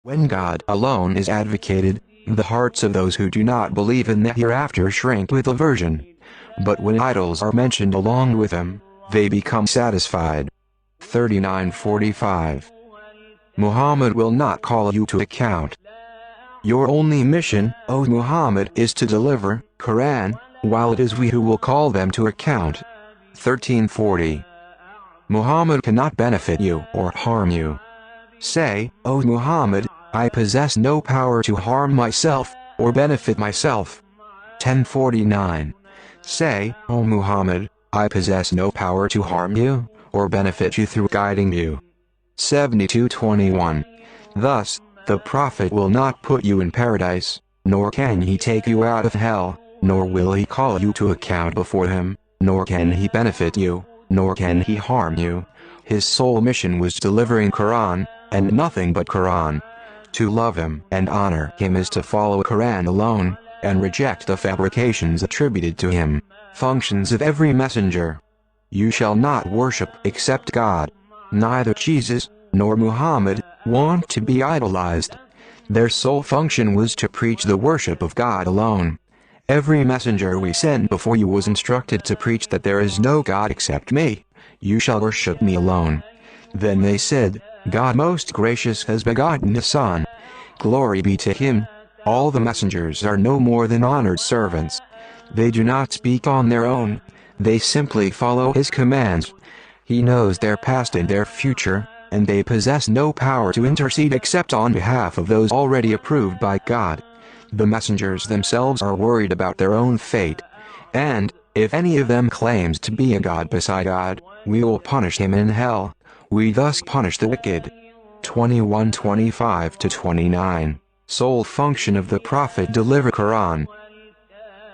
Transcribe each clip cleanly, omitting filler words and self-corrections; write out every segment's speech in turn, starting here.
When God alone is advocated, the hearts of those who do not believe in the hereafter shrink with aversion. But when idols are mentioned along with them, they become satisfied. 39:45. Muhammad will not call you to account. Your only mission, O Muhammad, is to deliver Quran, while it is we who will call them to account. 1340. Muhammad cannot benefit you or harm you. Say, O Muhammad, I possess no power to harm myself or benefit myself. 1049. Say, O Muhammad, I possess no power to harm you or benefit you through guiding you. 72:21. Thus, the Prophet will not put you in paradise, nor can he take you out of hell, nor will he call you to account before him, nor can he benefit you, nor can he harm you. His sole mission was delivering Quran, and nothing but Quran. To love him and honor him is to follow Quran alone, and reject the fabrications attributed to him. Functions of every messenger. You shall not worship except God. Neither Jesus nor Muhammad want to be idolized. Their sole function was to preach the worship of God alone. Every messenger we sent before you was instructed to preach that there is no God except me. You shall worship me alone. Then they said, God most gracious has begotten a son. Glory be to him. All the messengers are no more than honored servants. They do not speak on their own. They simply follow his commands. He knows their past and their future, and they possess no power to intercede except on behalf of those already approved by God. The messengers themselves are worried about their own fate. And, if any of them claims to be a god beside God, we will punish him in hell. We thus punish the wicked. 21:25-29. Sole function of the Prophet: deliver Quran.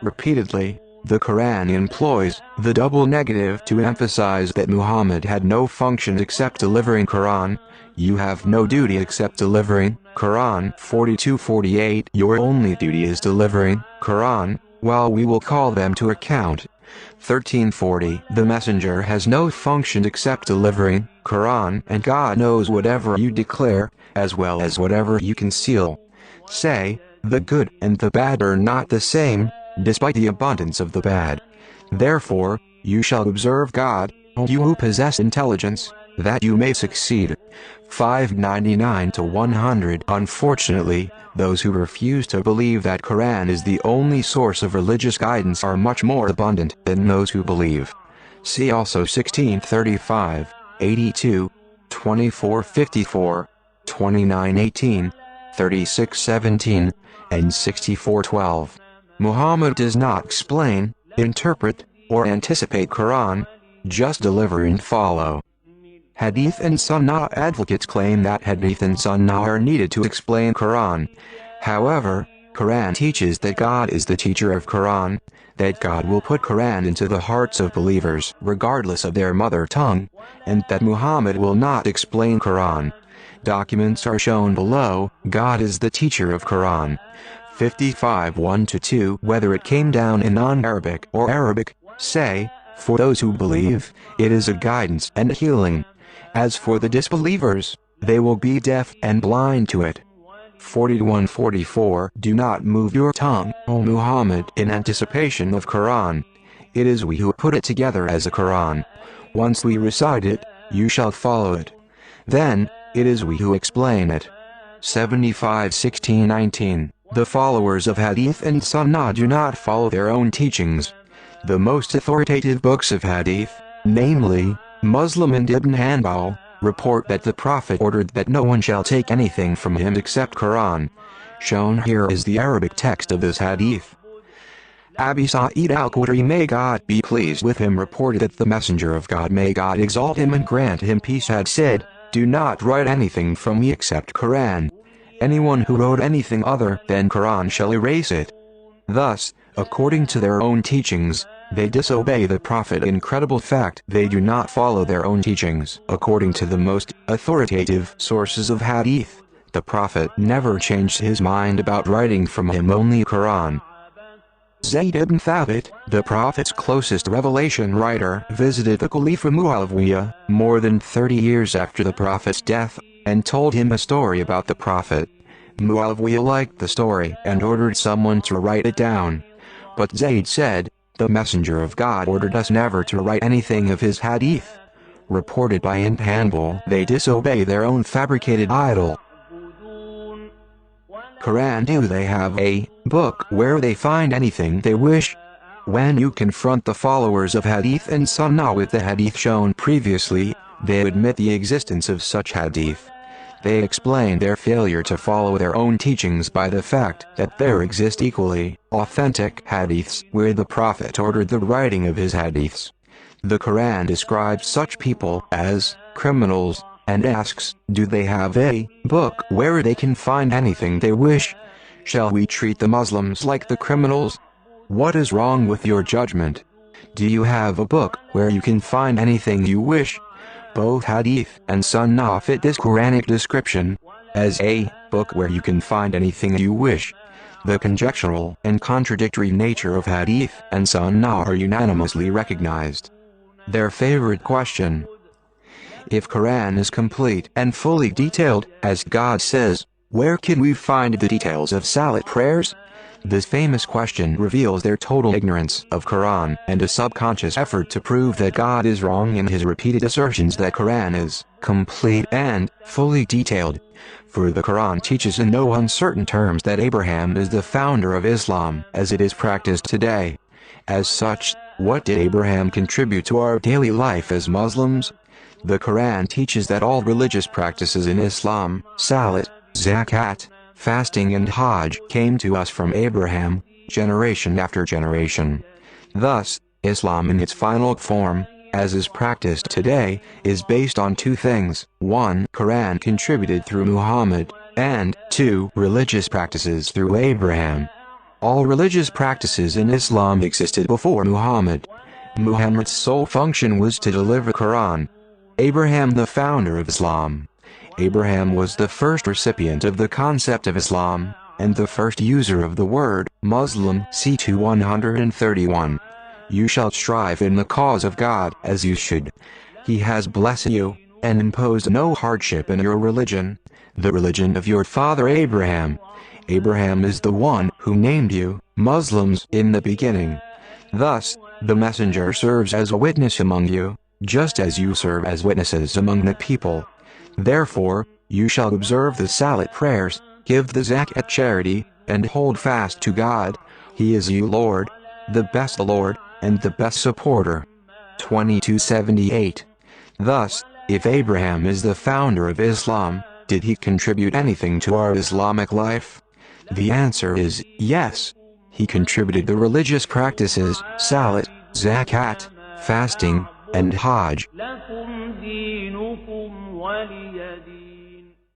Repeatedly, the Quran employs the double negative to emphasize that Muhammad had no function except delivering Quran. You have no duty except delivering Quran. 42:48. Your only duty is delivering Quran, while we will call them to account. 1340. The messenger has no function except delivering Quran, and God knows whatever you declare, as well as whatever you conceal. Say, the good and the bad are not the same, despite the abundance of the bad. Therefore, you shall observe God, O you who possess intelligence, that you may succeed. 599-100. Unfortunately, those who refuse to believe that Quran is the only source of religious guidance are much more abundant than those who believe. See also 1635, 82, 2454, 2918, 3617, and 6412. Muhammad does not explain, interpret, or anticipate Quran, just deliver and follow. Hadith and Sunnah advocates claim that Hadith and Sunnah are needed to explain Quran. However, Quran teaches that God is the teacher of Quran, that God will put Quran into the hearts of believers regardless of their mother tongue, and that Muhammad will not explain Quran. Documents are shown below. God is the teacher of Quran. 55:1-2. Whether it came down in non-Arabic or Arabic, say, for those who believe, it is a guidance and healing. As for the disbelievers, they will be deaf and blind to it. 41:44. Do not move your tongue, O Muhammad, in anticipation of Quran. It is we who put it together as a Quran. Once we recite it, you shall follow it. Then, it is we who explain it. 75:16-19. The followers of Hadith and Sunnah do not follow their own teachings. The most authoritative books of Hadith, namely, Muslim and Ibn Hanbal, report that the Prophet ordered that no one shall take anything from him except Quran. Shown here is the Arabic text of this Hadith. Abi Sa'id al-Khudri, may God be pleased with him, reported that the Messenger of God, may God exalt him and grant him peace, had said, do not write anything from me except Quran. Anyone who wrote anything other than Quran shall erase it. Thus, according to their own teachings, they disobey the Prophet. Incredible fact, they do not follow their own teachings. According to the most authoritative sources of Hadith, the Prophet never changed his mind about writing from him only Quran. Zayd ibn Thabit, the Prophet's closest revelation writer, visited the Caliph Muawiyah more than 30 years after the Prophet's death, and told him a story about the Prophet. Muawiyah liked the story and ordered someone to write it down. But Zayd said, "The Messenger of God ordered us never to write anything of his hadith." Reported by Ibn Hanbal, they disobey their own fabricated idol. Quran. Do they have a book where they find anything they wish? When you confront the followers of Hadith and Sunnah with the Hadith shown previously, they admit the existence of such Hadith. They explain their failure to follow their own teachings by the fact that there exist equally authentic Hadiths where the Prophet ordered the writing of his Hadiths. The Quran describes such people as criminals, and asks, do they have a book where they can find anything they wish? Shall we treat the Muslims like the criminals? What is wrong with your judgment? Do you have a book where you can find anything you wish? Both Hadith and Sunnah fit this Quranic description as a book where you can find anything you wish. The conjectural and contradictory nature of Hadith and Sunnah are unanimously recognized. Their favorite question: if Quran is complete and fully detailed, as God says, where can we find the details of Salat prayers? This famous question reveals their total ignorance of Quran and a subconscious effort to prove that God is wrong in his repeated assertions that Quran is complete and fully detailed. For the Quran teaches in no uncertain terms that Abraham is the founder of Islam as it is practiced today. As such, what did Abraham contribute to our daily life as Muslims? The Quran teaches that all religious practices in Islam, Salat, Zakat, fasting and Hajj, came to us from Abraham, generation after generation. Thus, Islam in its final form, as is practiced today, is based on two things: 1. Quran contributed through Muhammad, and 2. Religious practices through Abraham. All religious practices in Islam existed before Muhammad. Muhammad's sole function was to deliver Quran. Abraham, the founder of Islam. Abraham was the first recipient of the concept of Islam, and the first user of the word Muslim. See 131. You shall strive in the cause of God as you should. He has blessed you, and imposed no hardship in your religion, the religion of your father Abraham. Abraham is the one who named you Muslims in the beginning. Thus, the messenger serves as a witness among you, just as you serve as witnesses among the people. Therefore, you shall observe the Salat prayers, give the Zakat charity, and hold fast to God. He is you Lord, the best Lord, and the best supporter. 2278. Thus, if Abraham is the founder of Islam, did he contribute anything to our Islamic life? The answer is yes. He contributed the religious practices, Salat, Zakat, fasting, and Hajj.